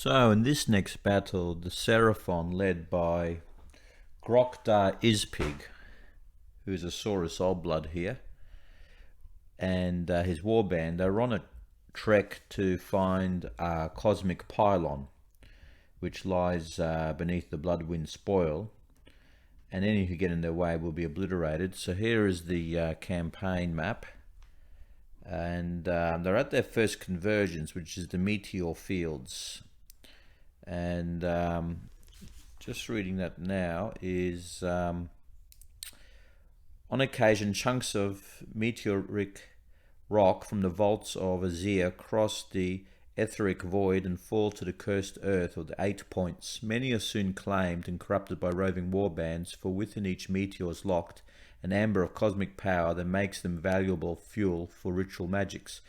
So in this next battle, the Seraphon, led by Iz-Piq, who's a Saurus Oldblood here, and his warband, are on a trek to find a cosmic pylon, which lies beneath the Bloodwind spoil, and any who get in their way will be obliterated. So here is the campaign map, and they're at their first convergence, which is the meteor fields. And just reading that now is on occasion chunks of meteoric rock from the vaults of Azir cross the etheric void and fall to the cursed earth of the 8 points. Many are soon claimed and corrupted by roving warbands, for within each meteor is locked an amber of cosmic power that makes them valuable fuel for ritual magics.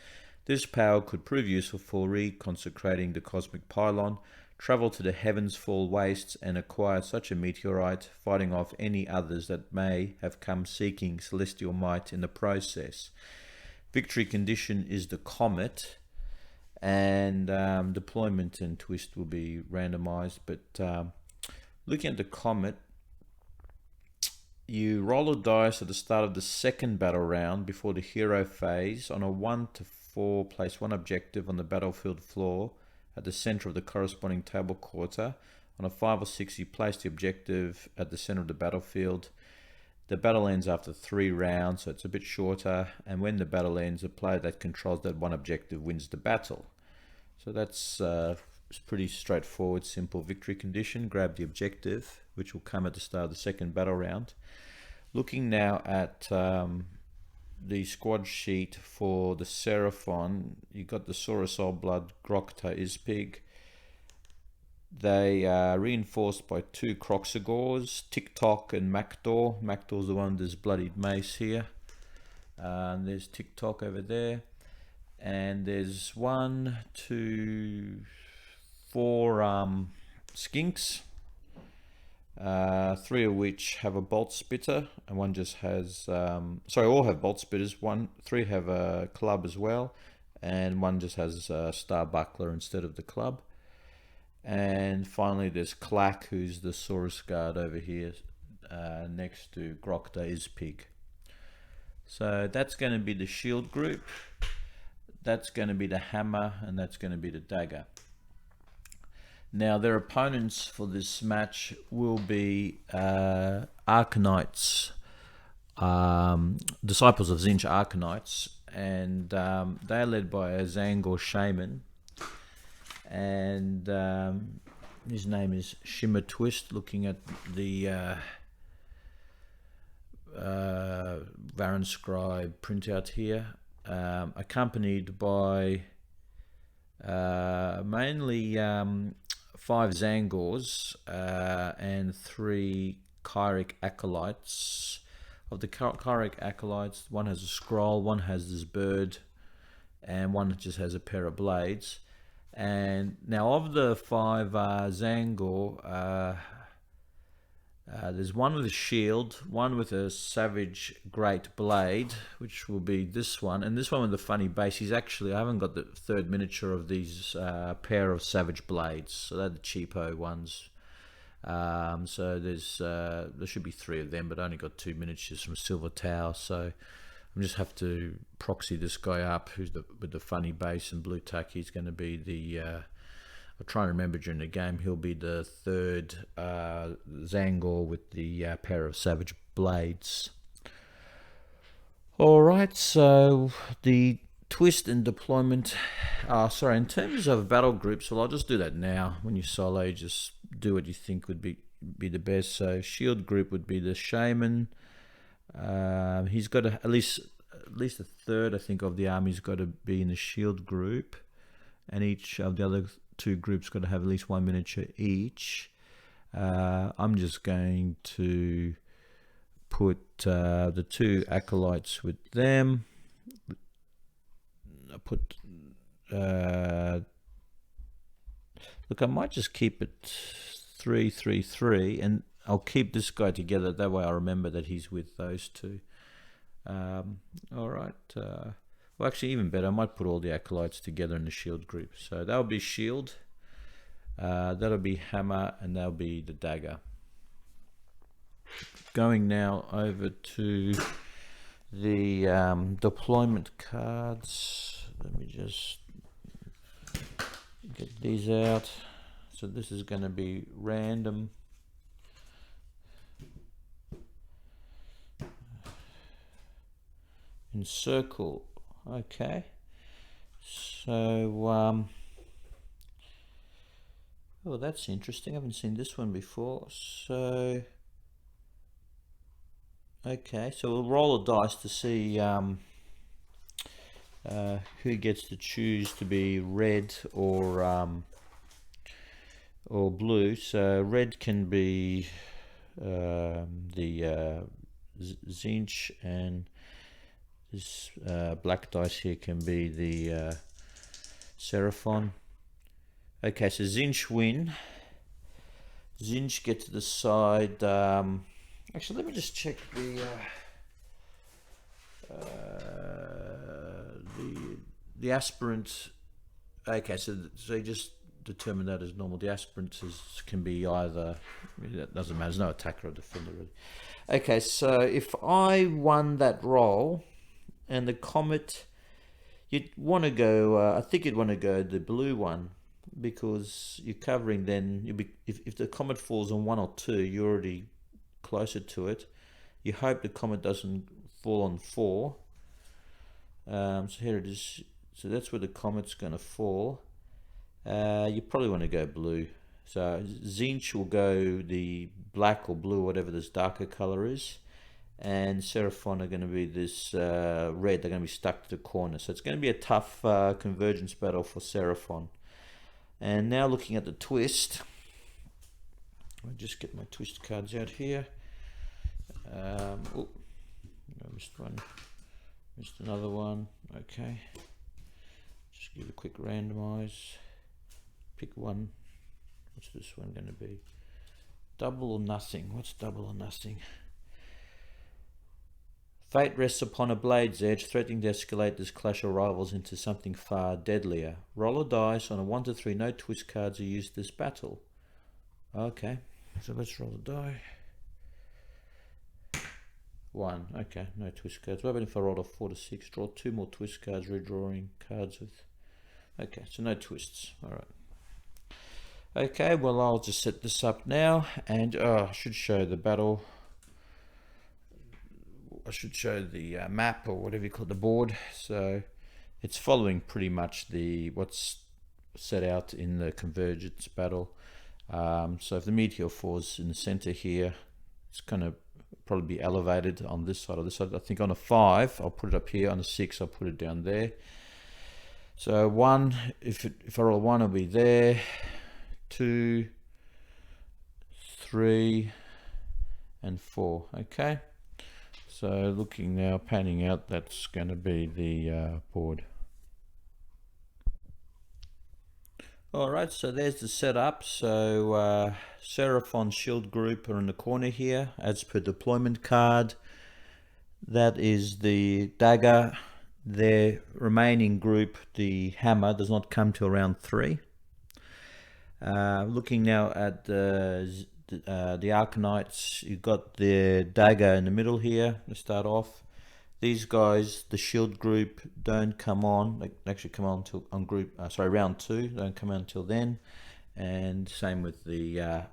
This power could prove useful for reconsecrating the cosmic pylon. Travel to the heavens fall wastes and acquire such a meteorite, fighting off any others that may have come seeking celestial might in the process. Victory condition is the Comet, and deployment and twist will be randomized. But looking at the Comet, you roll a dice at the start of the second battle round before the hero phase. On a 1 to 4, place one objective on the battlefield floor at the center of the corresponding table quarter. On a 5 or 6, you place the objective at the center of the battlefield. The battle ends after 3 rounds, so it's a bit shorter, and when the battle ends, the player that controls that one objective wins the battle. So that's pretty straightforward, simple victory condition. Grab the objective, which will come at the start of the second battle round. Looking now at the squad sheet for the Seraphon, you got the Saurus Oldblood, Grokta, Iz-Piq. They are reinforced by 2 Kroxigors, Tick-Tock and Maktor. Maktor's the one with this bloodied mace here. And there's Tick-Tock over there. And there's 1, 2, 4 Skinks. 3 of which have a bolt spitter, and 1 just has all have bolt spitters. 3 have a club as well, and 1 just has a star buckler instead of the club. And finally there's Clack, who's the Saurus guard over here, next to Grokta, Iz-Piq. So that's going to be the shield group, that's going to be the hammer, and that's going to be the dagger. Now, their opponents for this match will be arcanites, disciples of Tzeentch arcanites, and they're led by a Zangor shaman, and his name is Shimmer Twist, looking at the Varan Scribe printout here, accompanied by mainly 5 Zangors and 3 Kyric acolytes. Of the Kyric acolytes, 1 has a scroll, 1 has this bird, and 1 just has a pair of blades. And now of the 5 Zangor, there's 1 with a shield, 1 with a savage great blade, which will be this one, and this one with a funny base. He's actually, I haven't got the 3rd miniature of these pair of savage blades, so they're the cheapo ones. So there should be 3 of them, but I only got 2 miniatures from Silver Tower, so I just have to proxy this guy up, who's with the funny base and blue tack. He's going to be the I'll try and remember during the game, he'll be the 3rd Zangor with the pair of savage blades. Alright, so the twist and deployment, in terms of battle groups, well, I'll just do that now. When you solo, just do what you think would be the best. So shield group would be the shaman. He's got at least a third, I think, of the army's got to be in the shield group, and each of the other 2 groups got to have at least 1 miniature each. I'm just going to put the 2 acolytes with them. I put look, I might just keep it 3, 3, 3, and I'll keep this guy together. That way I remember that he's with those 2. Alright, well, actually, even better, I might put all the acolytes together in the shield group. So that would be shield. That'll be hammer, and that'll be the dagger. Going now over to the deployment cards. Let me just get these out. So this is going to be random. In circle. Okay. So oh, that's interesting. I haven't seen this one before. So okay, so we'll roll a dice to see who gets to choose to be red or blue. So red can be the Tzeentch, and this black dice here can be the Seraphon. Okay, so Tzeentch win. Tzeentch get to decide. Actually, let me just check the aspirant. Okay, so you just determine that as normal. The aspirant can be either. That doesn't matter. There's no attacker or defender really. Okay, so if I won that roll, and the Comet, you'd want to go. I think you'd want to go the blue one, because you're covering. Then you'll be if the Comet falls on 1 or 2, you're already closer to it. You hope the Comet doesn't fall on 4. So here it is. So that's where the Comet's going to fall. You probably want to go blue. So Tzeentch will go the black or blue, whatever this darker color is, and Seraphon are going to be this red. They're going to be stuck to the corner. So it's going to be a tough convergence battle for Seraphon. And now looking at the twist, I'll just get my twist cards out here. Oh, I missed one. Missed another one. Okay. Just give a quick randomize. Pick one. What's this one going to be? Double or nothing? What's double or nothing? Fate rests upon a blade's edge, threatening to escalate this clash of rivals into something far deadlier. Roll a dice. On a 1 to 3, no twist cards are used this battle. Okay, so let's roll a die. 1. Okay, no twist cards. What about if I rolled a 4 to 6? Draw 2 more twist cards, redrawing cards with. Okay, so no twists. Alright. Okay, well, I'll just set this up now, and I should show the battle. I should show the map, or whatever you call it, the board. So it's following pretty much what's set out in the convergence battle. So if the meteor falls in the center here, it's going to probably be elevated on this side or this side. I think on a 5, I'll put it up here. On a 6, I'll put it down there. So 1, if I roll a 1, it'll be there. 2, 3, and 4. Okay. So looking now, panning out, that's going to be the board. Alright, so there's the setup. So Seraphon shield group are in the corner here, as per deployment card. That is the dagger. Their remaining group, the hammer, does not come till round 3. Looking now at the arcanites, you've got the dagger in the middle here to start off. These guys, the shield group, don't come on. They actually come on till round 2. Don't come on until then. And same with the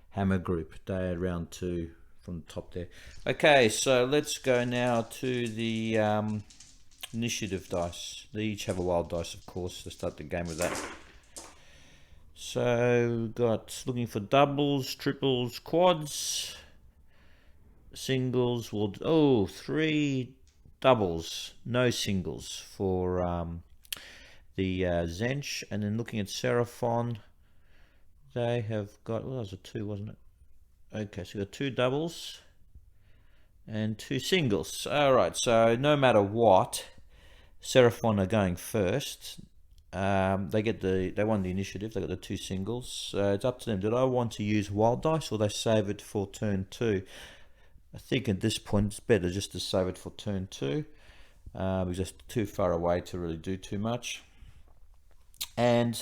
hammer group. They're round 2 from the top there. Okay, so let's go now to the initiative dice. They each have a wild dice, of course, to start the game with that. So we've got looking for doubles, triples, quads, singles. 3 doubles, no singles for the Tzeentch. And then looking at Seraphon, they have got, well, that was a 2, wasn't it? Okay, so we've got 2 doubles and 2 singles. Alright, so no matter what, Seraphon are going first. They won the initiative. They got the 2 singles. So it's up to them. Did I want to use wild dice, or they save it for turn 2? I think at this point it's better just to save it for turn 2. We're just too far away to really do too much. And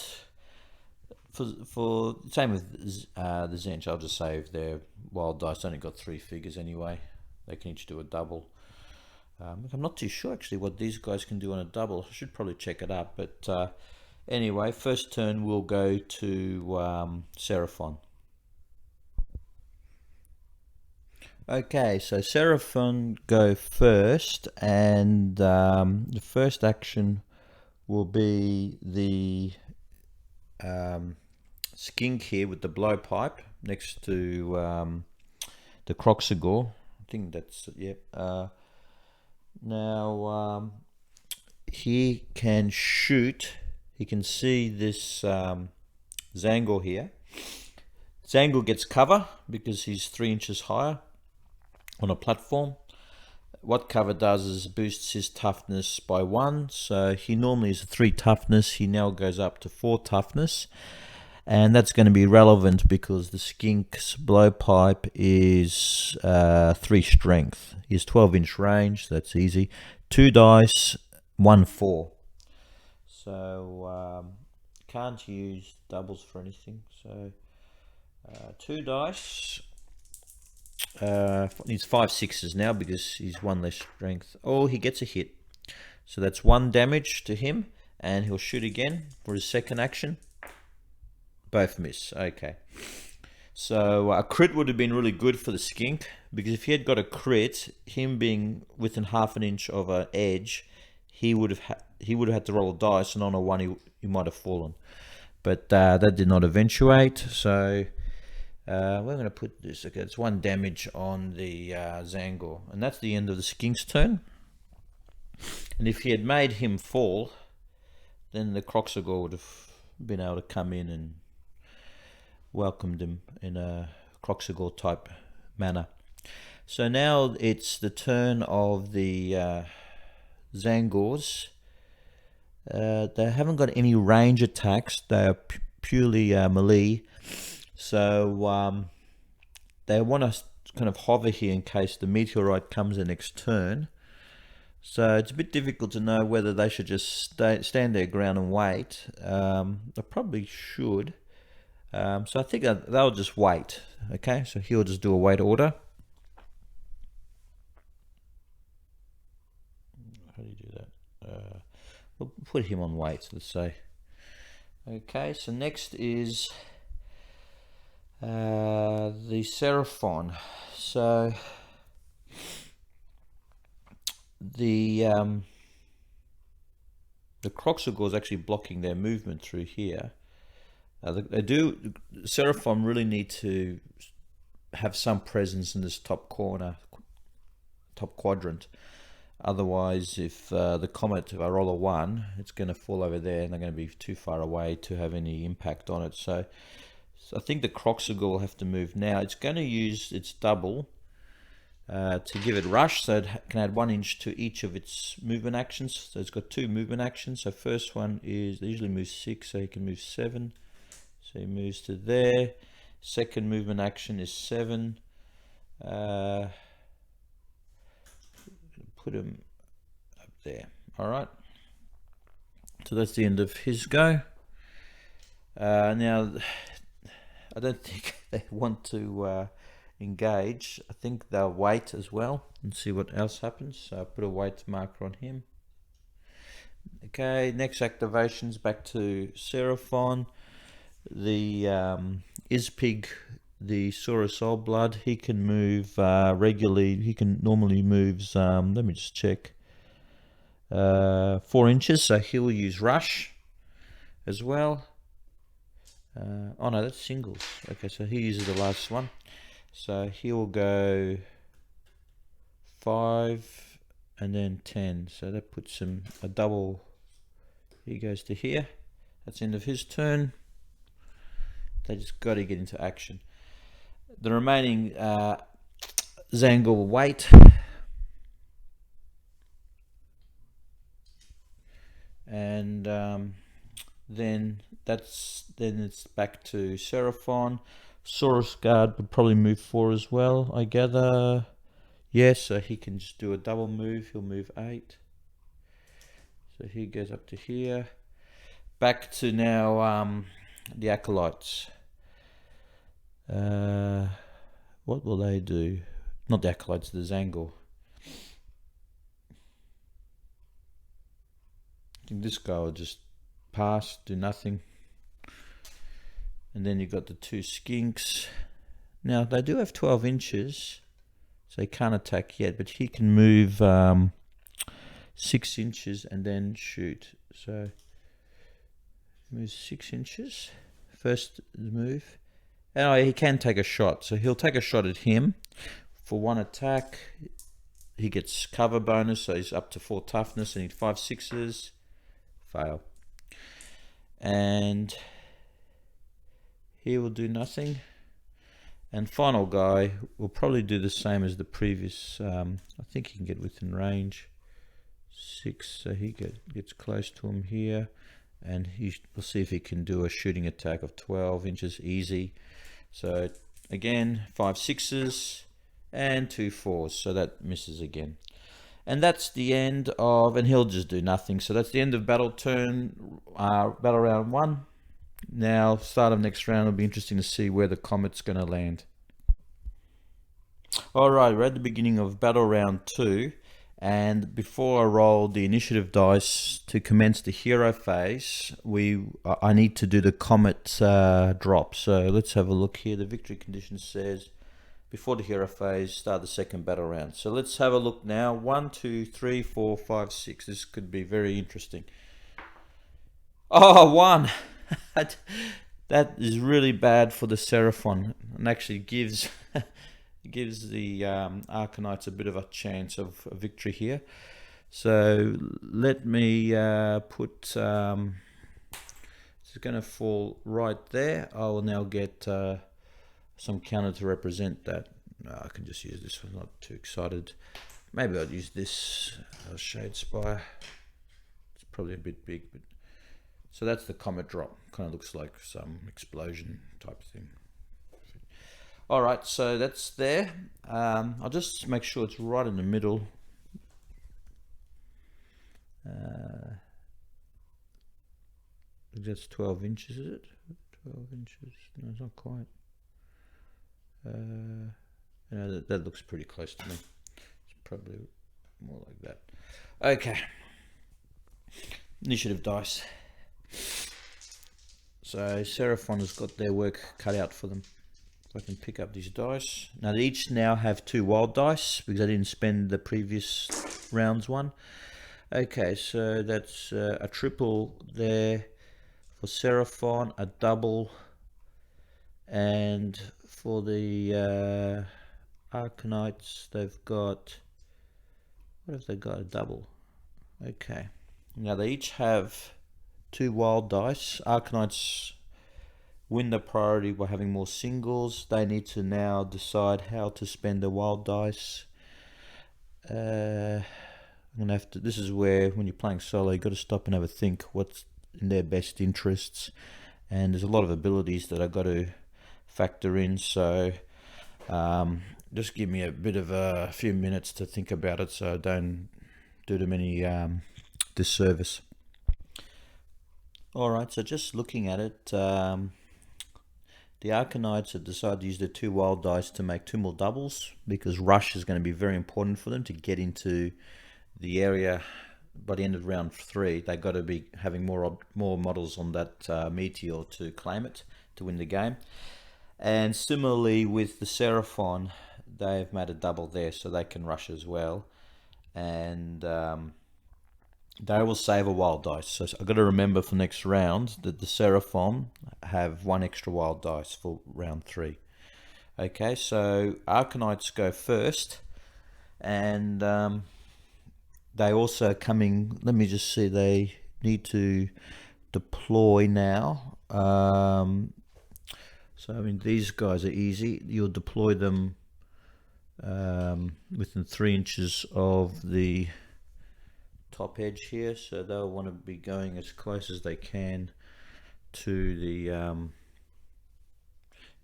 for same with the Tzeentch, I'll just say if their wild dice only got 3 figures anyway, they can each do a double. I'm not too sure actually what these guys can do on a double. I should probably check it up, but anyway, first turn we'll go to Seraphon. Okay, so Seraphon go first, and the first action will be the skink here with the blowpipe next to the Croxagore. I think that's, yeah. Now he can shoot, he can see this Zangor here. Zangor gets cover because he's 3 inches higher on a platform. What cover does is boosts his toughness by 1, so he normally is a 3 toughness, he now goes up to 4 toughness, and that's going to be relevant because the skink's blowpipe is 3 strength. He has 12-inch range, so that's easy. 2 dice, 1 4. So can't use doubles for anything, so 2 dice. Needs 5 6s now because he's 1 less strength. Oh, he gets a hit, so that's 1 damage to him, and he'll shoot again for his second action. Both miss. Okay, so a crit would have been really good for the skink, because if he had got a crit, him being within half an inch of an edge, he would have had to roll a dice, and on a 1 he might have fallen, but that did not eventuate. So we're going to put this, okay, it's 1 damage on the Zangor, and that's the end of the skink's turn. And if he had made him fall, then the Croxagore would have been able to come in and welcomed him in a Croxagore type manner. So now it's the turn of the Zangors. They haven't got any range attacks, they are purely melee. So they want to kind of hover here in case the meteorite comes the next turn. So it's a bit difficult to know whether they should just stand their ground and wait. They probably should. So I think they'll just wait. Okay, so he'll just do a wait order. How do you do that? We'll put him on wait, let's say. Okay, so next is the Seraphon. So the Croxagore is actually blocking their movement through here. Seraphon really need to have some presence in this top corner, top quadrant. Otherwise, if the Comet, if I roll a 1, it's going to fall over there, and they're going to be too far away to have any impact on it. So I think the Croxagore will have to move now. It's going to use its double to give it rush, so it can add 1 inch to each of its movement actions. So it's got 2 movement actions. So first one is, they usually move 6, so he can move 7. So he moves to there. Second movement action is 7. Put him up there. All right. So that's the end of his go. Now, I don't think they want to engage. I think they'll wait as well and see what else happens. So I put a wait marker on him. Okay, next activations back to Seraphon. The Iz-Piq, the Saurus Soul Blood, he can move regularly. He can normally moves, let me just check, 4 inches, so he'll use rush as well. Oh no, that's singles. Okay, so he uses the last one, so he'll go 5 and then 10, so that puts him a double. He goes to here. That's the end of his turn. They just got to get into action. The remaining Zangor will wait, and then it's back to Seraphon. Saurus Guard would probably move 4 as well, I gather. Yes, so he can just do a double move. He'll move 8. So he goes up to here. Back to now the acolytes. What will they do? Not the acolytes, the Zangor. I think this guy will just pass, do nothing. And then you've got the two skinks. Now, they do have 12 inches, so he can't attack yet, but he can move 6 inches and then shoot. So, moves 6 inches. First move. And he can take a shot, so he'll take a shot at him. For one attack, he gets cover bonus, so he's up to 4 toughness, and he's 5 6s. Fail. And he will do nothing. And final guy will probably do the same as the previous. I think he can get within range. 6, so he gets close to him here. And we'll see if he can do a shooting attack of 12 inches, easy. So again, 5 6s and 2 4s, so that misses again. And that's the end of, and he'll just do nothing. So that's the end of battle round 1. Now, start of next round, it'll be interesting to see where the Comet's going to land. Alright, we're at the beginning of battle round 2. And before I roll the initiative dice to commence the hero phase, I need to do the Comet drop. So let's have a look here. The victory condition says, before the hero phase, start the second battle round. So let's have a look now. 1, 2, 3, 4, 5, 6. This could be very interesting. Oh, 1. That is really bad for the Seraphon, and actually gives the Arcanites a bit of a chance of a victory here. So let me put this is going to fall right there. I will now get some counter to represent that. No, I can just use this one, not too excited. Maybe I'll use this Shade Spire. It's probably a bit big, but so that's the Comet drop. Kind of looks like some explosion type thing. Alright, so that's there. I'll just make sure it's right in the middle. That's 12 inches, is it? 12 inches. No, it's not quite. That looks pretty close to me. It's probably more like that. Okay. Initiative dice. So Seraphon has got their work cut out for them. So I can pick up these dice. Now they each now have 2 wild dice because I didn't spend the previous round's one. Okay, so that's a triple there for Seraphon, a double, and for the Arcanites they've got, what have they got? A double. Okay, now they each have 2 wild dice. Arcanites win the priority by having more singles. They need to now decide how to spend the wild dice. I'm gonna have to. This is where, when you're playing solo, you've got to stop and have a think what's in their best interests. And there's a lot of abilities that I've got to factor in. So just give me a bit of a few minutes to think about it, so I don't do them any disservice. Alright, so just looking at it, the Arcanites have decided to use their 2 wild dice to make 2 more doubles, because rush is going to be very important for them to get into the area by the end of round 3. They've got to be having more models on that meteor to claim it, to win the game. And similarly with the Seraphon, they've made a double there, so they can rush as well. And they will save a wild dice. So I've got to remember for next round that the Seraphon have 1 extra wild dice for round 3. Okay, so Arcanites go first, and they also coming, let me just see, they need to deploy now. So I mean, these guys are easy. You'll deploy them within 3 inches of the top edge here, so they'll want to be going as close as they can to the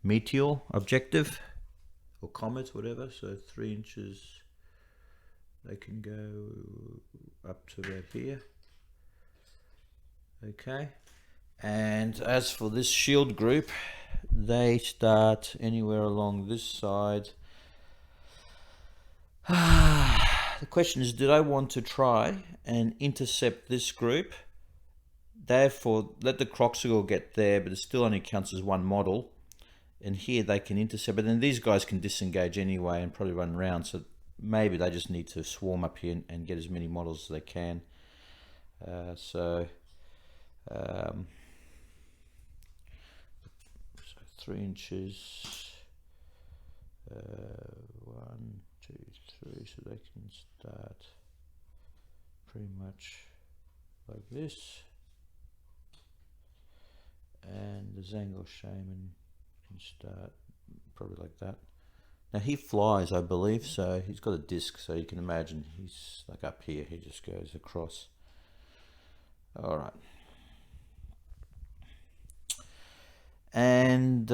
meteor objective or comet, whatever. So 3 inches, they can go up to about here. Okay, And as for this shield group, they start anywhere along this side. The question is, did I want to try and intercept this group? Therefore, let the Croxagore get there, but it still only counts as one model. And here they can intercept, but then these guys can disengage anyway and probably run around. So maybe they just need to swarm up here and get as many models as they can. So 3 inches. 1, 2, 3. So they can start pretty much like this. And the Zangor Shaman can start probably like that. Now he flies, I believe, so he's got a disc, so you can imagine he's like up here, he just goes across. Alright. And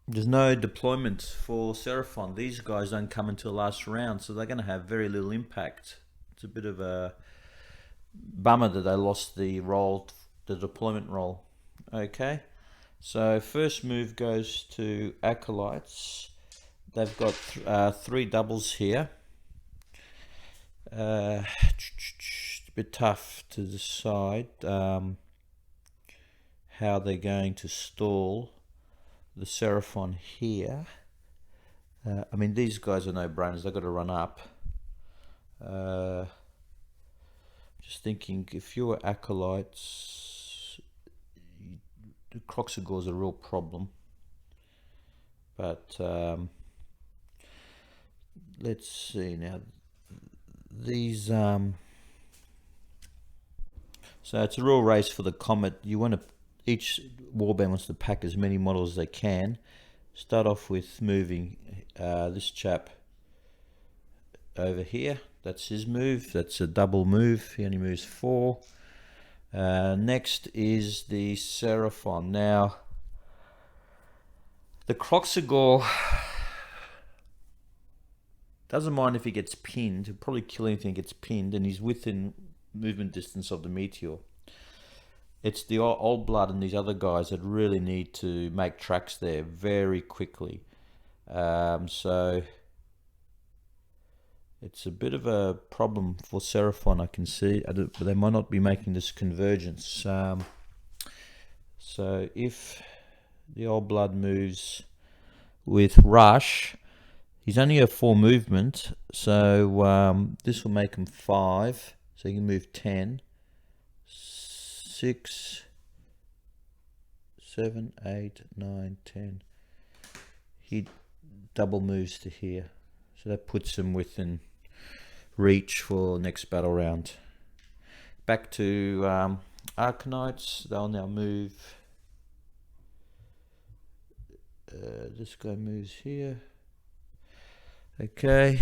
there's no deployment for Seraphon. These guys don't come until last round, so they're going to have very little impact. It's a bit of a bummer that they lost the role, the deployment role. Okay, so first move goes to Acolytes. They've got 3 doubles here. A bit tough to decide how they're going to stall the Seraphon here. I mean, these guys are no brainers, they've got to run up. Just thinking, if you're Acolytes, the Croxagore is a real problem. But let's see now. These so it's a real race for the Comet. You want to, each warband wants to pack as many models as they can. Start off with moving this chap over here. That's his move. That's a double move. He only moves 4. Next is the Seraphon. Now the Croxagore doesn't mind if he gets pinned. He'll probably kill anything that gets pinned, and he's within movement distance of the meteor. It's the old blood and these other guys that really need to make tracks there very quickly. So it's a bit of a problem for Seraphon, I can see, but they might not be making this convergence. So if the old blood moves with rush, he's only a 4 movement, so this will make him 5, so he can move 10, 6, 7, 8, 9, 10. He double moves to here, so that puts him within reach for next battle round. Back to Arcanites. They'll now move. This guy moves here. Okay,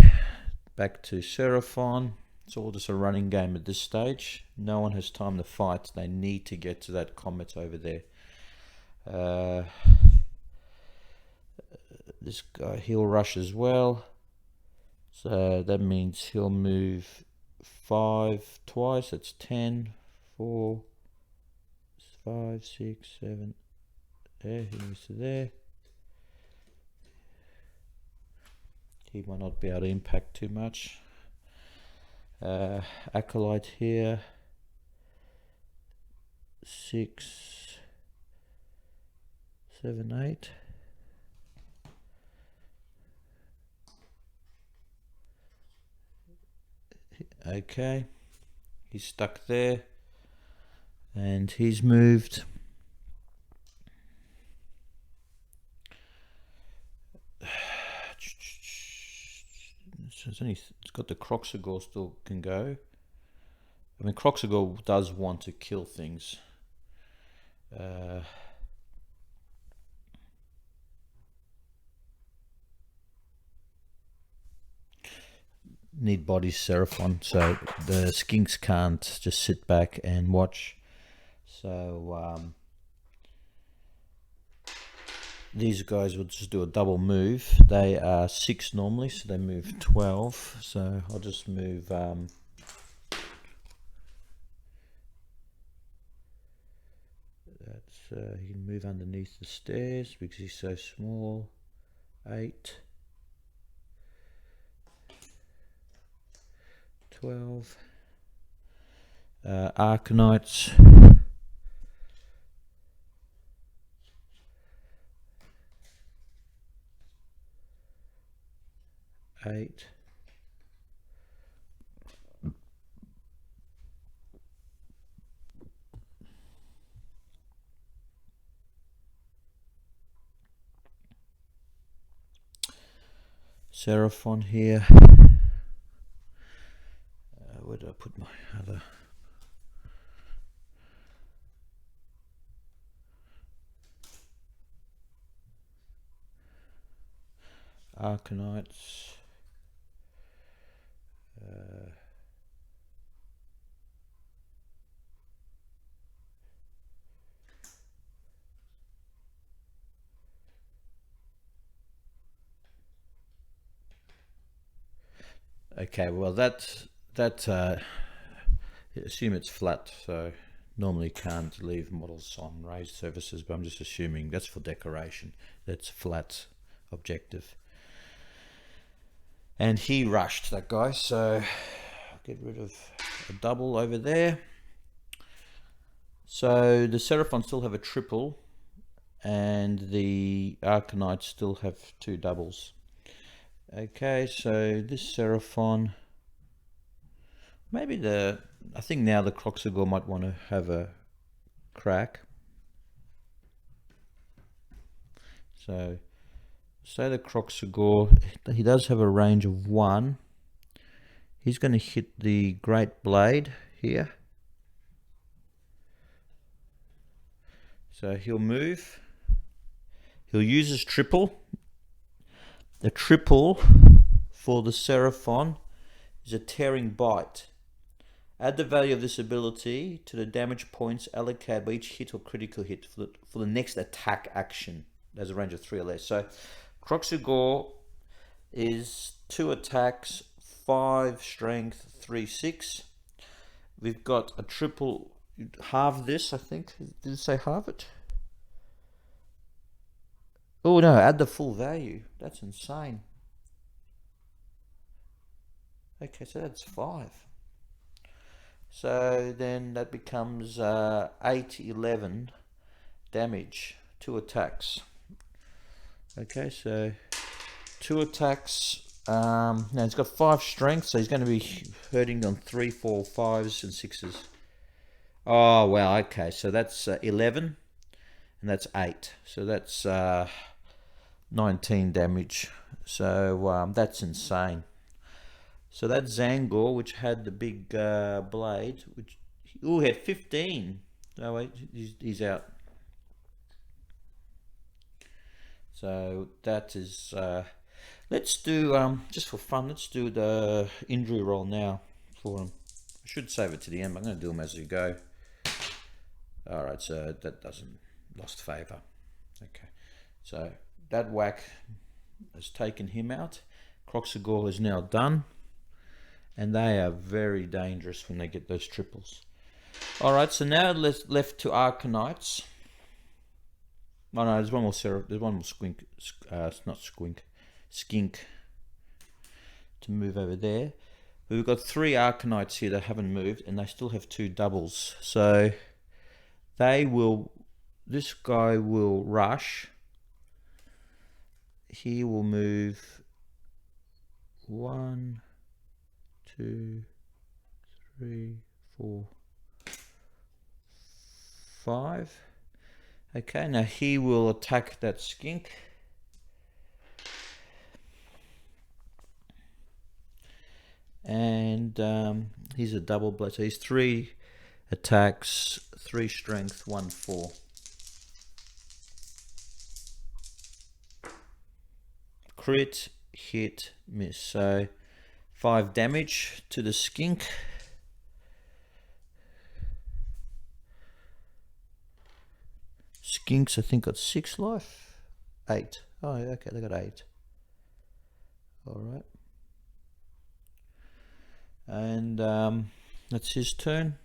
back to Seraphon. It's all just a running game at this stage. No one has time to fight. They need to get to that Comet over there. This guy, he'll rush as well. So that means he'll move 5 twice. That's 10, 4, 5, 6, 7. There, he moves to there. He might not be able to impact too much. Acolyte here. 6, 7, 8. Okay, he's stuck there, and he's moved. It's got the Croxagore still can go. I mean, Croxagore does want to kill things. Need bodies, Seraphon, so the skinks can't just sit back and watch. So these guys will just do a double move. They are 6 normally, so they move 12. So I'll just move he can move underneath the stairs because he's so small. 8, 12. Arcanites. 8. Seraphon here. Where did I put my other? Arcanites. Okay, well that assume it's flat, so normally can't leave models on raised surfaces, but I'm just assuming that's for decoration. That's flat objective. And he rushed, that guy, so I'll get rid of a double over there. So the Seraphon still have a triple, and the Arcanites still have 2 doubles. Okay, so this Seraphon, maybe I think now the Croxagore might want to have a crack. So say the Croxagore, he does have a range of 1. He's going to hit the Great Blade here. So he'll move. He'll use his triple. The triple for the Seraphon is a Tearing Bite. Add the value of this ability to the damage points allocated by each hit or critical hit for the next attack action. There's a range of 3 or less. So Croxagore is 2 attacks, 5 strength, 3 6. We've got a triple, halve this, I think. Did it say halve it? Oh no, add the full value. That's insane. Okay, so that's 5. So then that becomes 8, 11 damage, 2 attacks. Okay, so 2 attacks. Now he's got 5 strength, so he's going to be hurting on 3, 4, 5s and 6s. Oh wow, okay, so that's 11 and that's 8, so that's 19 damage. So that's insane. So that Zangor, which had the big blade, which had 15. Oh wait, he's out. So that is. Let's do just for fun. Let's do the injury roll now for him. I should save it to the end. But I'm going to do them as we go. All right, so that doesn't lost favor. Okay, so that whack has taken him out. Croxagore is now done. And they are very dangerous when they get those triples. All right, so now left to Arcanites. Oh no, there's one more there's one more Squink. It's not Squink, Skink. To move over there. But we've got 3 Arcanites here that haven't moved, and they still have 2 doubles. So they will. This guy will rush. He will move 1, 2, 3, 4, 5. Okay, now he will attack that skink. And he's a double blade, so he's 3 attacks, 3 strength, 1 4. Crit, hit, miss. So 5 damage to the skink. Skinks, I think, got 6 life. 8. Oh, okay, they got 8. All right. And that's his turn.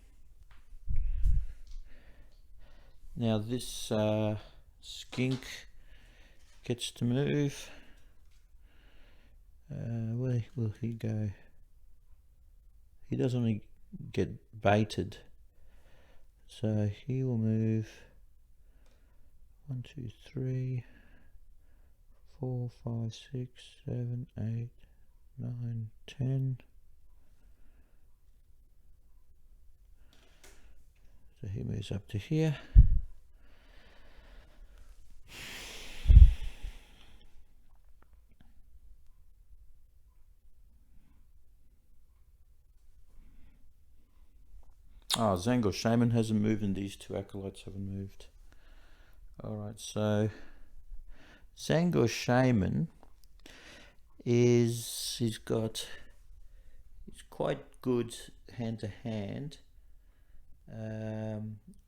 Now this skink gets to move. Where will he go? He doesn't want to get baited, so he will move 1, 2, 3, 4, 5, 6, 7, 8, 9, 10. So he moves up to here. Oh, Zangor Shaman hasn't moved and these two acolytes haven't moved. Alright, so Zangor Shaman he's quite good hand to hand.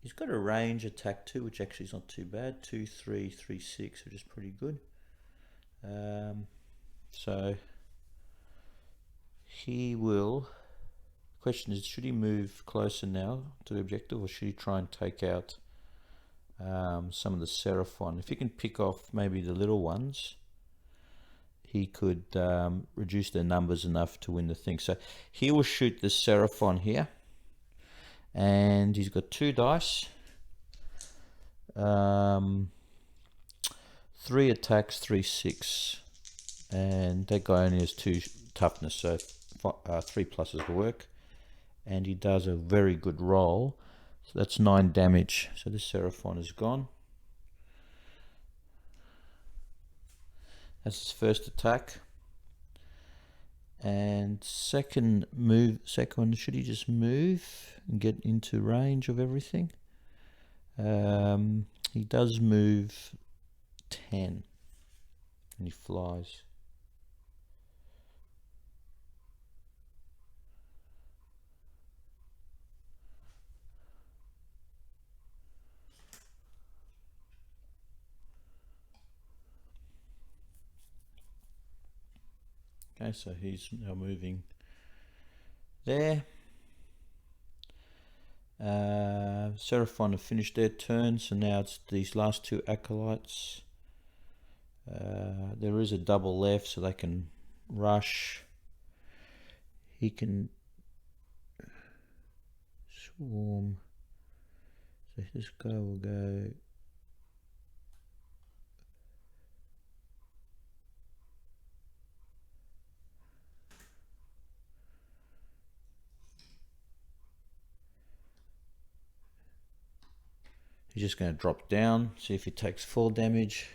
He's got a range attack too, which actually is not too bad. 2, 3, 3, 6, which is pretty good. So he will. Question is, should he move closer now to the objective, or should he try and take out some of the Seraphon? If he can pick off maybe the little ones, he could reduce their numbers enough to win the thing. So he will shoot the Seraphon here, and he's got 2 dice, 3 attacks, 3, 6, and that guy only has 2 toughness, so 3 pluses will work. And he does a very good roll, so that's 9 damage. So this Seraphon is gone. That's his first attack. And second one, should he just move and get into range of everything? He does move 10 and he flies. Okay, so he's now moving there. Seraphon have finished their turn, so now it's these last 2 acolytes. There is a double left, so they can rush. He can swarm. So this guy will go. He's just going to drop down, see if he takes 4 damage.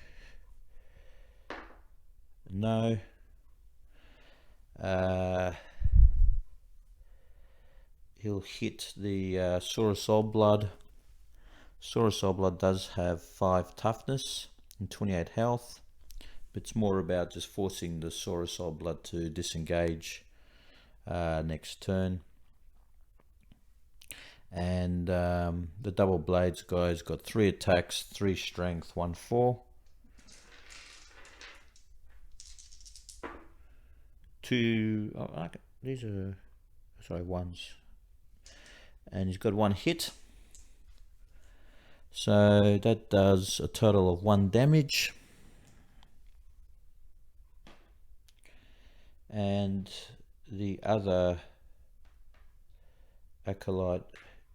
No. He'll hit the Saurus Blood. Saurus Blood does have 5 toughness and 28 health, but it's more about just forcing the Saurus Blood to disengage next turn. And the double blades guy's got 3 attacks, 3 strength, 1 4. 2 these are ones, and he's got 1 hit, so that does a total of 1 damage. And the other acolyte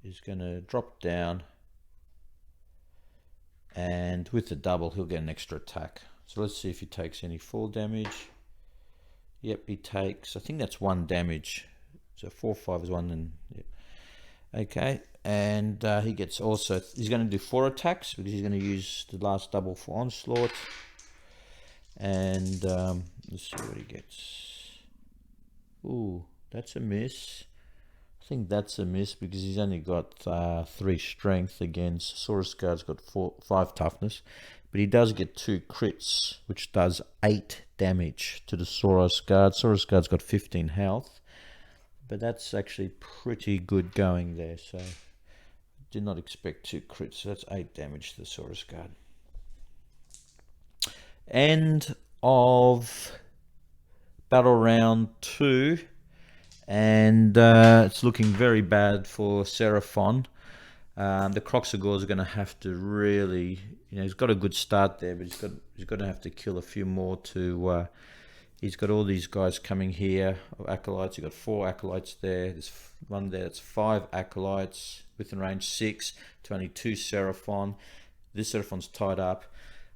is going to drop down, and with the double he'll get an extra attack. So let's see if he takes any fall damage. Yep, he takes, I think that's 1 damage. So 4, 5 is 1, and yep. Okay, and he gets also, he's going to do 4 attacks because he's going to use the last double for onslaught. And let's see what he gets. Ooh, that's a miss. I think that's a miss because he's only got 3 strength against Saurus Guard's got 5 toughness, but he does get 2 crits, which does 8 damage to the Saurus Guard. Saurus Guard's got 15 health, but that's actually pretty good going there. So did not expect 2 crits. So that's 8 damage to the Saurus Guard. End of battle round 2. And it's looking very bad for Seraphon. The Croxagore is going to have to really, he's got a good start there, but he's got to have to kill a few more to. He's got all these guys coming here of acolytes. He's got 4 acolytes there. There's one there that's 5 acolytes within range 6 to only 2 Seraphon. This Seraphon's tied up,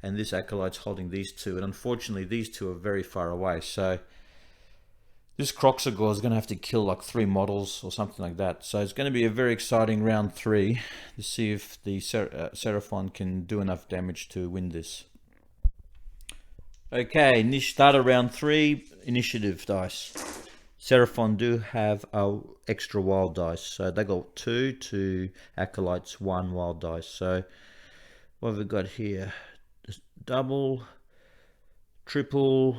and this acolyte's holding these 2. And unfortunately, these 2 are very far away. So this Croxagore is going to have to kill like 3 models or something like that. So it's going to be a very exciting round 3 to see if the Seraphon can do enough damage to win this. Okay, starter round 3, initiative dice. Seraphon do have a extra wild dice. So they got 2 to acolytes, 1 wild dice. So what have we got here? Just double, triple.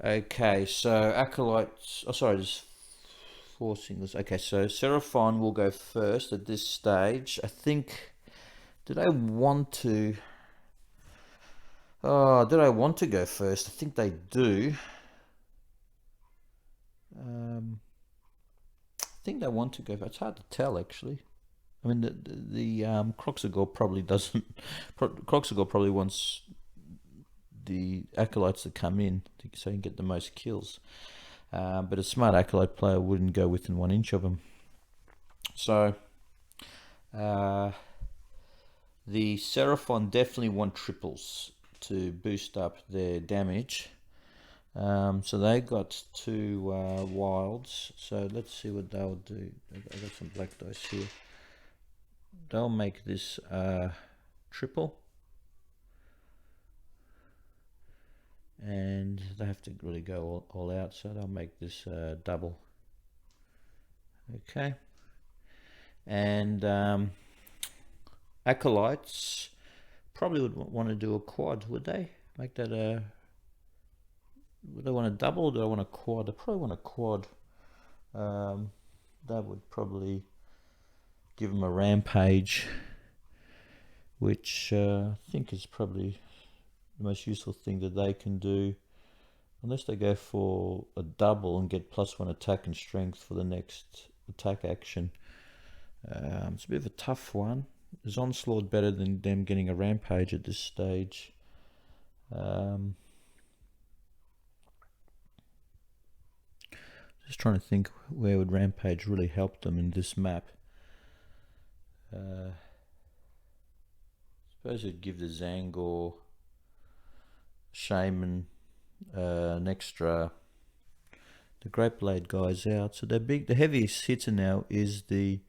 Okay, so acolytes, there's 4 singles. Okay, so Seraphon will go first at this stage. I think, did I want to go first? I think they do. I think they want to go first. It's hard to tell, actually. I mean, the Croxagore probably doesn't. Croxagore probably wants the acolytes to come in so you can get the most kills. But a smart acolyte player wouldn't go within 1 inch of them. So the Seraphon definitely want triples to boost up their damage. So they got 2 wilds. So let's see what they'll do. I've got some black dice here. They'll make this triple. And they have to really go all out, so they'll make this double. Okay. And acolytes probably would want to do a quad, would they? Make that a... Would they want a double or do they want a quad? They probably want a quad. That would probably give them a rampage, which I think is probably the most useful thing that they can do, unless they go for a double and get +1 attack and strength for the next attack action. It's a bit of a tough one. Is Onslaught better than them getting a rampage at this stage? Just trying to think where would rampage really help them in this map. Suppose it'd give the Zangor Shaman an extra. The Great Blade guy's out, so the heaviest hitter now is the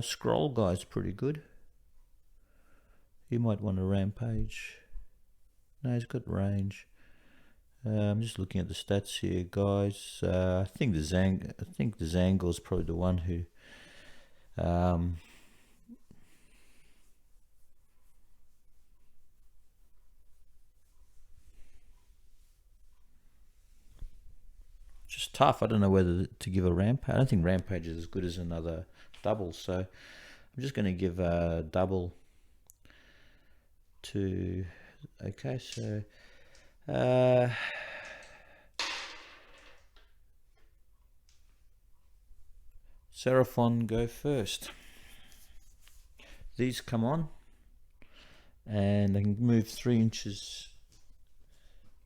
Scroll guy's pretty good. He might want a rampage. No, he's got range. I'm just looking at the stats here, guys. I think the Zangor's probably the one who just tough. I don't know whether to give a rampage. I don't think rampage is as good as another double, so I'm just going to give a double to. Okay, so Seraphon go first. These come on, and I can move 3 inches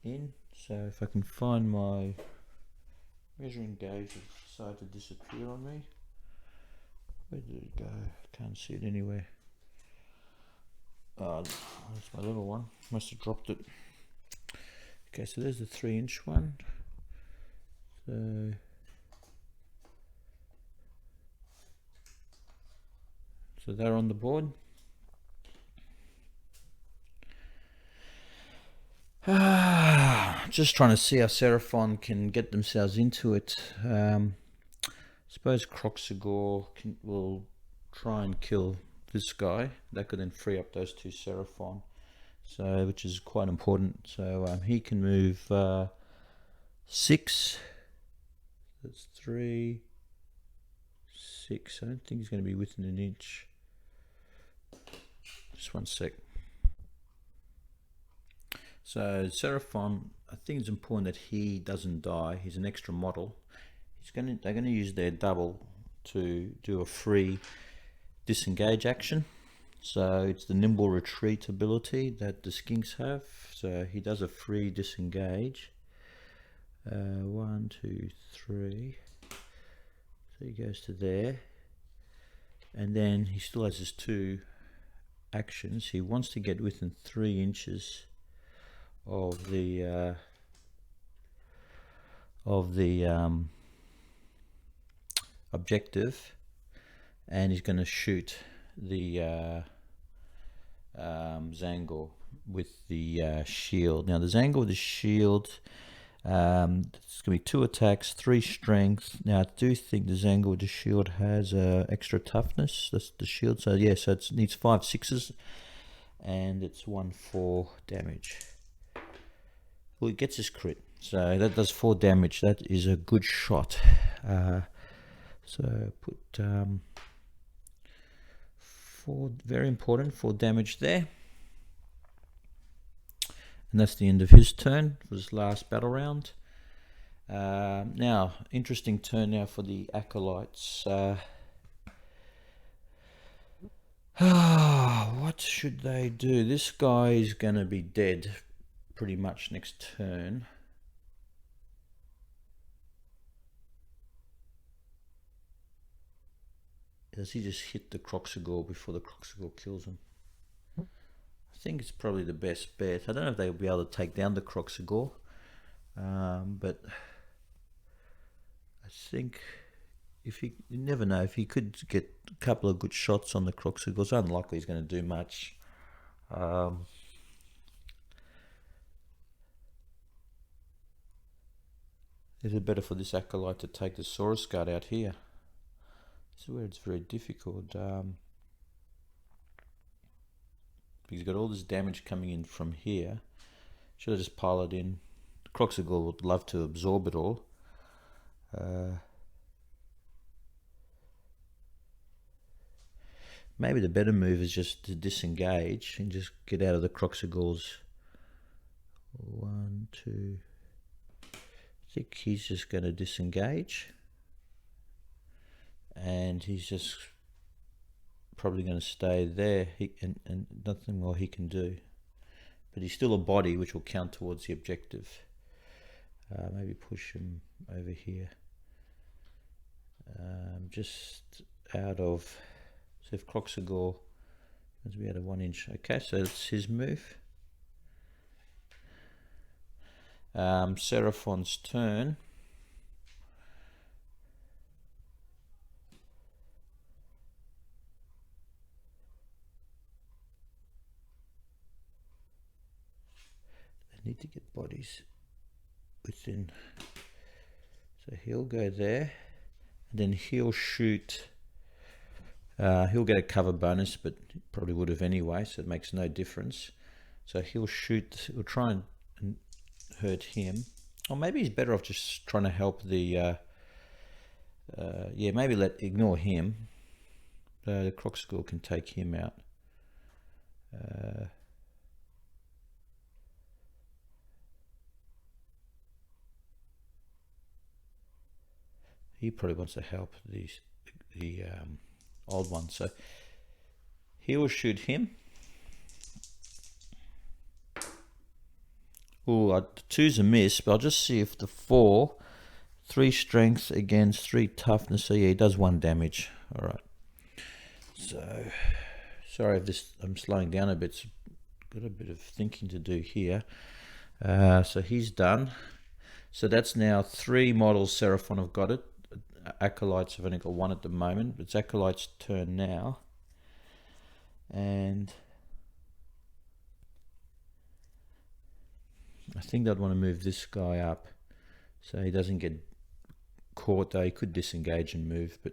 in. So if I can find my measuring gauge, it decided to disappear on me. Where did it go? Can't see it anywhere. Oh, that's my little one. Must have dropped it. Okay, so there's the 3 inch one. So they're on the board. Just trying to see how Seraphon can get themselves into it. Suppose Croxagore will try and kill this guy. That could then free up those 2 Seraphon, so which is quite important. So he can move 6. That's 3, 6. I don't think he's going to be within 1 inch. Just 1 sec. So Seraphon, I think it's important that he doesn't die. He's an extra model. they're gonna use their double to do a free disengage action. So it's the nimble retreat ability that the skinks have. So he does a free disengage. 1, 2, 3. So he goes to there, and then he still has his 2 actions. He wants to get within 3 inches of the objective, and he's going to shoot the Zangor with the shield. Now the Zangor with the shield, it's going to be 2 attacks, 3 strength. Now I do think the Zangor with the shield has extra toughness. That's the shield. So yeah, so it needs 5 6s, and it's 1/4 damage. Well, it gets his crit, so that does 4 damage. That is a good shot. So put 4, very important, 4 damage there. And that's the end of his turn for his last battle round. Now, interesting turn now for the acolytes. What should they do? This guy is going to be dead pretty much next turn. Does he just hit the Kroxigor before the Kroxigor kills him? I think it's probably the best bet. I don't know if they'll be able to take down the Kroxigor, but I think if you never know, if he could get a couple of good shots on the Kroxigor, it's unlikely he's going to do much. Is it better for this acolyte to take the Saurus Guard out here? This is where it's very difficult. He's got all this damage coming in from here. Should have just piled it in. The Kroxigor would love to absorb it all. Maybe the better move is just to disengage and just get out of the Kroxigor's. 1, 2. I think he's just going to disengage, and he's just probably going to stay there, and nothing more he can do. But he's still a body, which will count towards the objective. Maybe push him over here, just out of. So if Kroxigor must be out of 1 inch. Okay, so that's his move. Seraphon's turn. They need to get bodies within. So he'll go there, and then he'll shoot. He'll get a cover bonus, but probably would have anyway, so it makes no difference. So he'll shoot. He'll try and hurt him, or maybe he's better off just trying to help the. Yeah, maybe ignore him. The Kroxigor can take him out. He probably wants to help the old one, so he will shoot him. Oh, the 2's a miss, but I'll just see if the 4, 3 strength against 3 toughness. So yeah, he does 1 damage. All right. So sorry if I'm slowing down a bit. It's got a bit of thinking to do here. So he's done. So that's now 3 models. Seraphon have got it. Acolytes have only got 1 at the moment. It's Acolyte's turn now, and I think they'd want to move this guy up so he doesn't get caught. Though he could disengage and move, but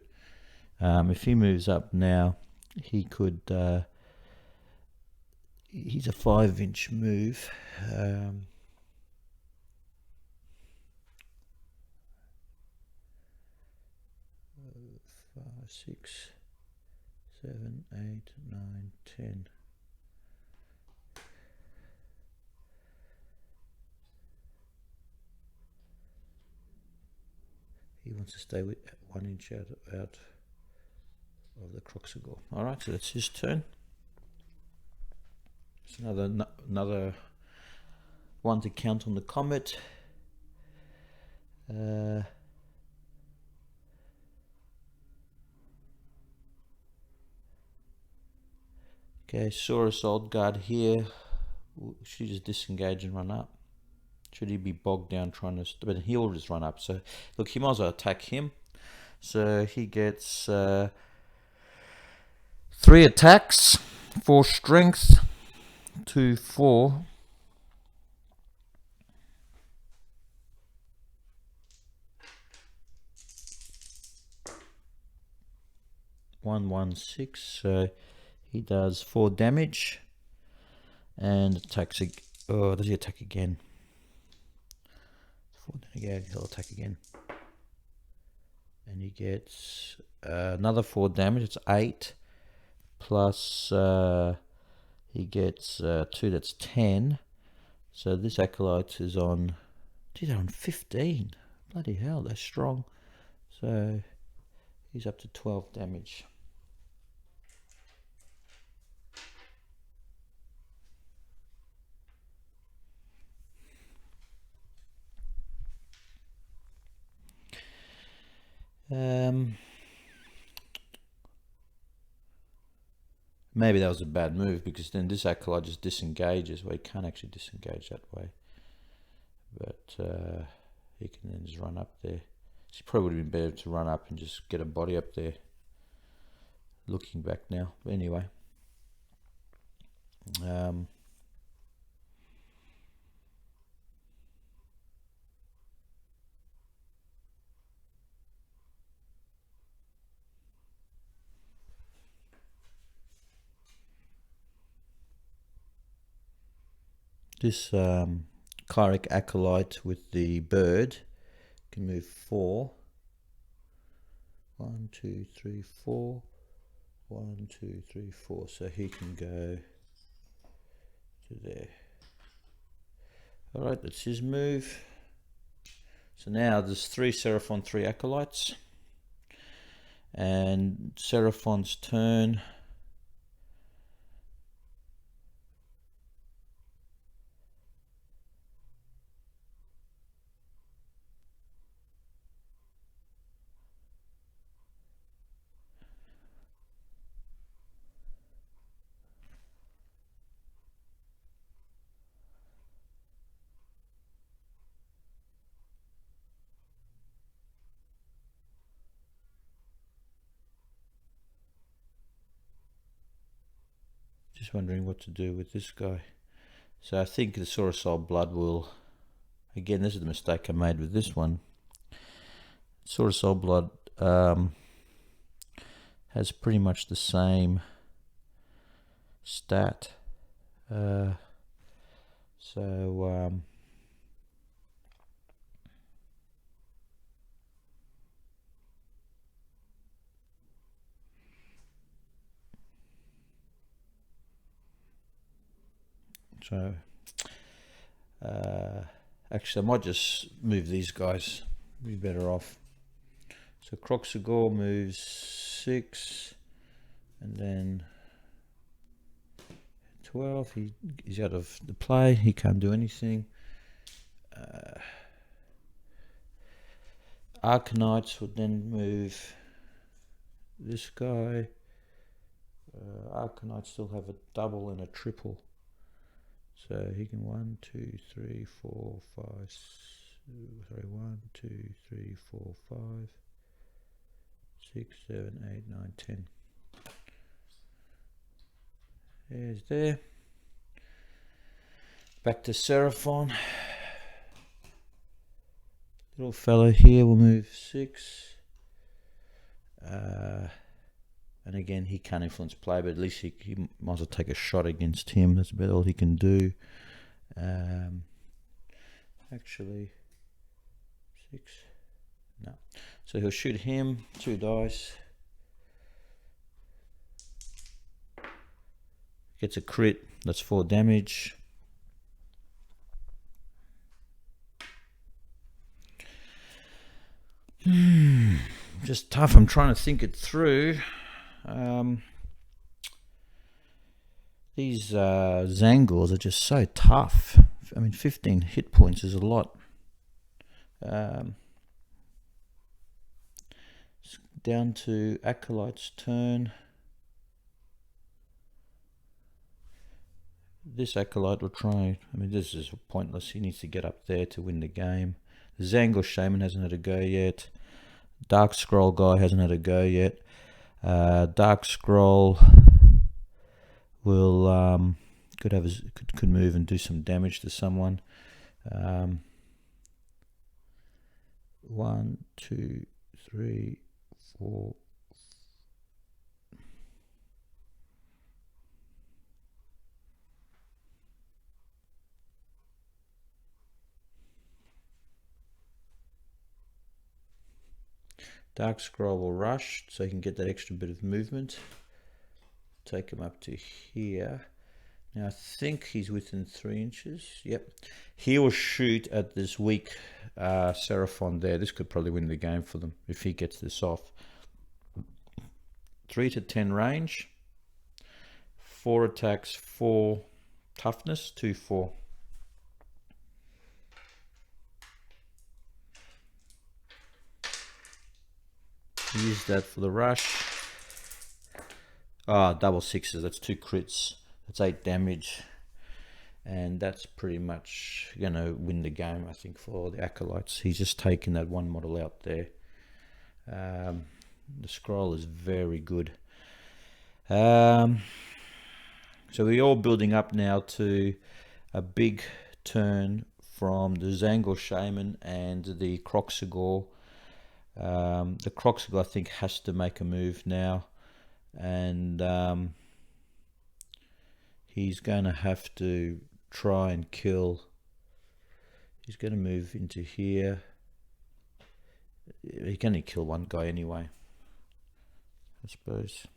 if he moves up now, he could. He's a 5-inch move. 5, 6, 7, 8, 9, 10. He wants to stay with 1 inch out of the Croxagore. Alright, so that's his turn. It's another one to count on the Comet. Okay, Saurus Old Guard here. Should he just disengage and run up? Should he be bogged down trying to... But he'll just run up. So, look, he might as well attack him. So he gets 3 attacks, 4 strength, 2, 4. One, 1, 6. So he does 4 damage and attacks. Oh, does he attack again? 4, yeah, he'll attack again. And he gets another 4 damage. It's 8 plus he gets 2. That's 10. So this acolyte is on. Geez, they're on 15. Bloody hell, they're strong. So he's up to 12 damage. Maybe that was a bad move, because then this acolyte just disengages. Well, he can't actually disengage that way, but he can then just run up there. So it probably would have been better to run up and just get a body up there. Looking back now, but anyway. This Kyric Acolyte with the bird can move 4. 1, 2, 3, 4. 1, 2, 3, 4. So he can go to there. Alright, that's his move. So now there's 3 Seraphon, 3 Acolytes. And Seraphon's turn. Just wondering what to do with this guy. So I think the Saurus Blood will... Again, this is the mistake I made with this one. Saurus Blood has pretty much the same stat. Actually, I might just move these guys. Be better off. So Croxagore moves 6, and then 12. He's out of the play. He can't do anything. Arcanites would then move this guy. Arcanites still have a double and a triple. So he can 1, 2, 3, 4, 5. Sorry, 1, 2, 3, 4, 5, 6, 7, 8, 9, 10. There's there. Back to Seraphon. Little fellow here will move 6. And again, he can't influence play, but at least he might as well take a shot against him. That's about all he can do. Actually, 6. No. So he'll shoot him, 2 dice. Gets a crit, that's 4 damage. Just tough. I'm trying to think it through. These Zangors are just so tough. I mean, 15 hit points is a lot. Down to Acolyte's turn. This Acolyte will try. I mean, this is pointless. He needs to get up there to win the game. The Zangor Shaman hasn't had a go yet. Dark Scroll guy hasn't had a go yet. Dark Scroll will could move and do some damage to someone. 1, 2, 3, 4. Dark Scroll will rush, so he can get that extra bit of movement. Take him up to here. Now I think he's within 3 inches. Yep. He will shoot at this weak Seraphon there. This could probably win the game for them if he gets this off. 3 to 10 range. 4 attacks, 4 toughness, 2, 4. Use that for the rush. Double sixes. That's 2 crits. That's 8 damage. And that's pretty much going to win the game, I think, for the Acolytes. He's just taken that one model out there. The scroll is very good. So we're all building up now to a big turn from the Zangor Shaman and the Croxagore. The Croxagore, I think, has to make a move now, and he's going to have to try and kill. He's going to move into here. He can only kill one guy anyway, I suppose.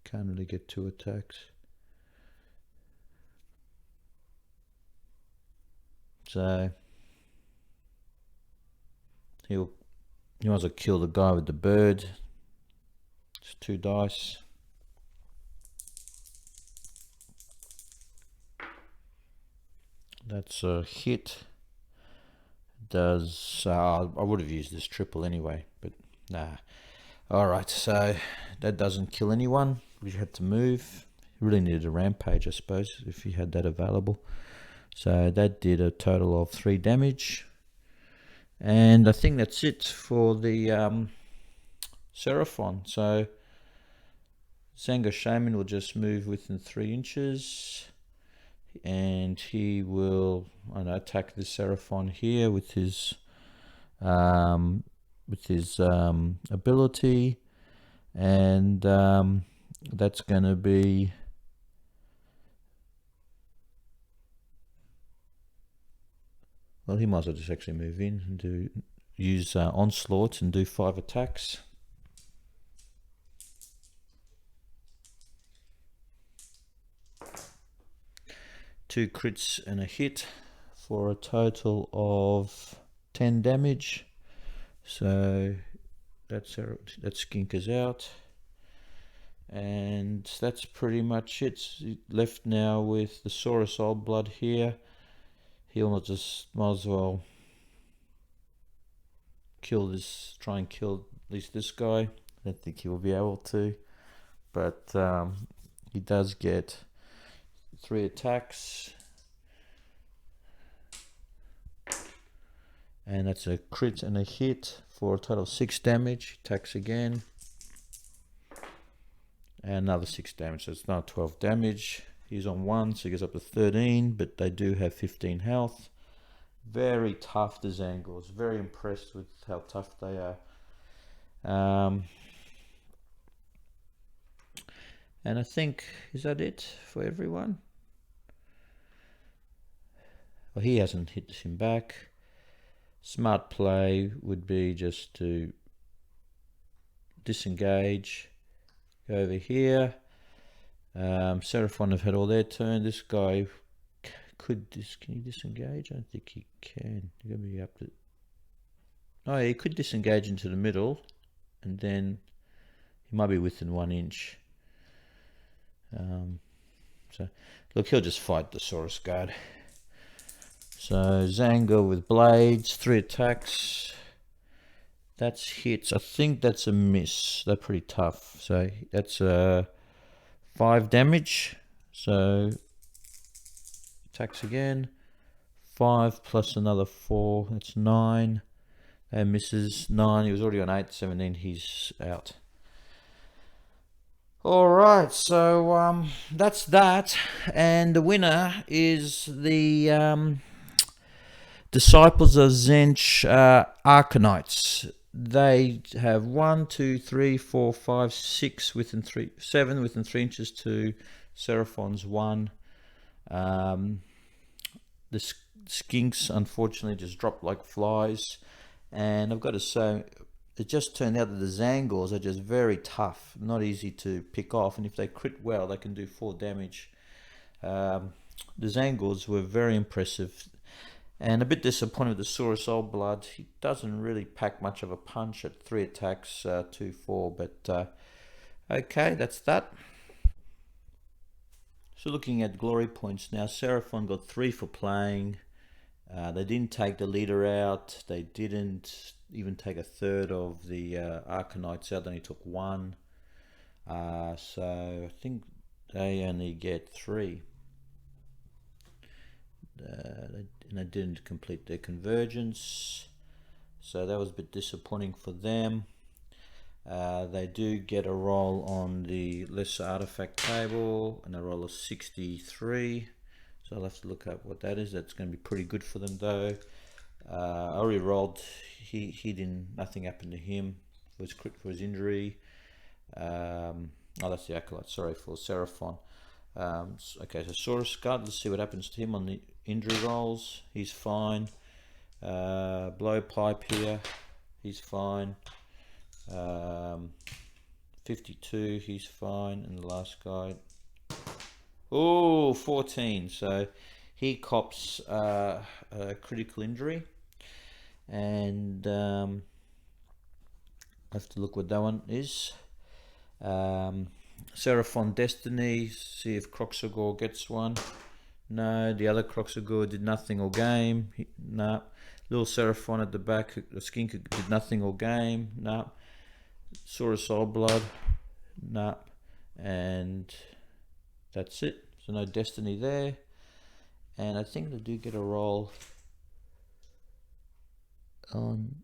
Can't really get 2 attacks. So he might as well kill the guy with the bird. It's 2 dice. That's a hit. Does I would have used this triple anyway, but nah. Alright, so that doesn't kill anyone. We had to move. Really needed a rampage, I suppose, if he had that available. So that did a total of 3 damage. And I think that's it for the Seraphon. So Zangor Shaman will just move within 3 inches. And he will, I don't know, attack the Seraphon here with his ability. And that's going to be... Well, he might as well just actually move in and use onslaught and do 5 attacks. Two crits and a hit for a total of 10 damage. So that skinkers out. And that's pretty much it. Left now with the Saurus Old Blood here. He'll just might as well kill this, try and kill at least this guy. I don't think he will be able to, but he does get 3 attacks, and that's a crit and a hit for a total of 6 damage. Attacks again, and another 6 damage, so it's now 12 damage. He's on 1, so he goes up to 13, but they do have 15 health. Very tough, the Zangors. Very impressed with how tough they are. And I think, is that it for everyone? Well, he hasn't hit him back. Smart play would be just to disengage, go over here. Seraphon have had all their turn. This guy could can you disengage? I don't think he can. You're gonna be up to. Oh, yeah, he could disengage into the middle, and then he might be within 1 inch. So look, he'll just fight the Saurus Guard. So Zanga with blades, 3 attacks. That's hits. I think that's a miss. They're pretty tough. So that's 5 damage. So attacks again. 5 plus another 4. That's 9. And misses 9. He was already on 8. 17. He's out. Alright, so that's that. And the winner is the Disciples of Tzeentch Arcanites. They have 1, 2, 3, 4, 5, 6 within 7 within 3 inches to Seraphon's 1. The skinks unfortunately just dropped like flies, and I've got to say, it just turned out that the Zangors are just very tough, not easy to pick off, and if they crit well, they can do 4 damage. The Zangors were very impressive, and a bit disappointed with the Saurus Old Blood. He doesn't really pack much of a punch at 3 attacks, 2, 4, but okay, that's that. So looking at glory points now, Seraphon got 3 for playing. They didn't take the leader out. They didn't even take a third of the Arcanites out. They only took 1. So I think they only get 3. And they didn't complete their convergence. So that was a bit disappointing for them. They do get a roll on the lesser artifact table, and a roll of 63. So I'll have to look up what that is. That's going to be pretty good for them though. I already rolled. He didn't. Nothing happened to him for his crit, for his injury. Oh, that's the acolyte. Sorry, for Seraphon. Okay, so Saurus Guard. Let's see what happens to him on the injury rolls. He's fine. Blowpipe here. He's fine. 52. He's fine, and the last guy. Oh, 14. So he cops a critical injury, and I have to look what that one is. Seraphon Destiny. See if Croxagore gets one. No, the other Croxagore did nothing all game. No. Little Seraphon at the back, the skink did nothing all game. No. Saurus Old Blood. No. And that's it. So no Destiny there. And I think they do get a roll on.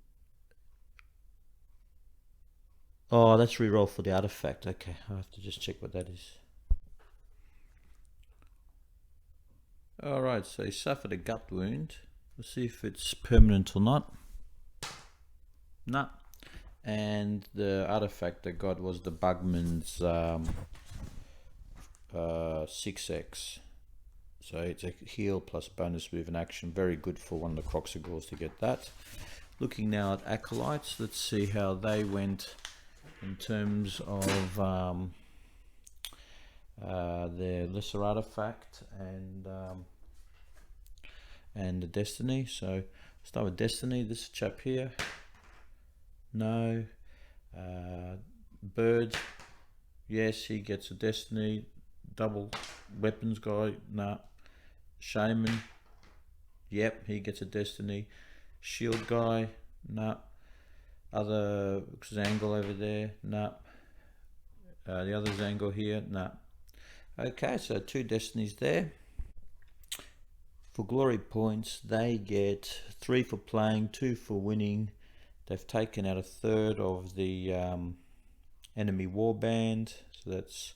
Oh, that's reroll for the artifact. Okay, I have to just check what that is. Alright, so he suffered a gut wound. We'll see if it's permanent or not. No. And the artifact they got was the Bugman's 6x. So it's a heal plus bonus move and action. Very good for one of the Croxagores to get that. Looking now at Acolytes, let's see how they went in terms of their lesser artifact and the Destiny. So start with Destiny. This chap here, no. Bird, yes, he gets a Destiny. Double weapons guy, nah. Shaman, yep, he gets a Destiny. Shield guy, nah. Other Zangle over there, nah. The other Zangle here, nah. Okay, so 2 Destinies there. For glory points, they get 3 for playing, 2 for winning. They've taken out a third of the enemy warband, so that's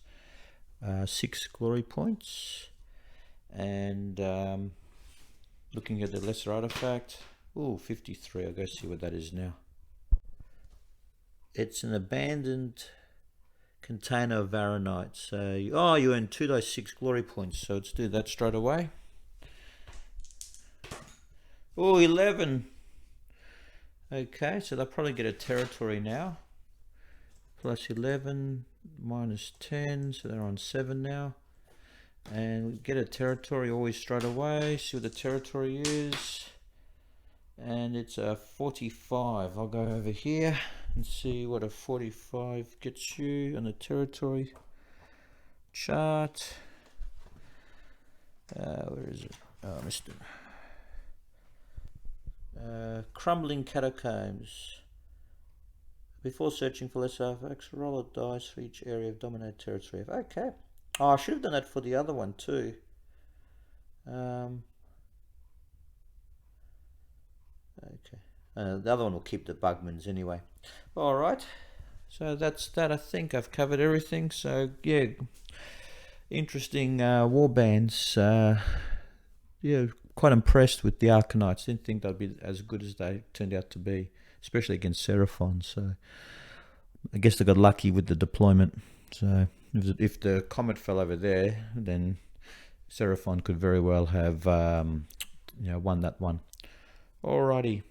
6 glory points. And looking at the lesser artifact, ooh, 53. I'll go see what that is now. It's an abandoned container of Varanite. So, oh, you earn 2d6 glory points. So let's do that straight away. Oh, 11. Okay, so they'll probably get a territory now. Plus 11, minus 10, so they're on 7 now. And we get a territory always straight away. See what the territory is. And it's a 45. I'll go over here and see what a 45 gets you on the territory chart. Where is it? Oh, I missed it. Crumbling catacombs. Before searching for less artifacts, roll a dice for each area of dominated territory. Okay. Oh, I should have done that for the other one too. Okay. The other one will keep the bugmans anyway. Alright. So that's that. I think I've covered everything. So yeah, interesting warbands. Yeah, quite impressed with the arcanites. Didn't think they'd be as good as they turned out to be, especially against Seraphon. So I guess they got lucky with the deployment. So if the Comet fell over there, then Seraphon could very well have won that one. Alrighty.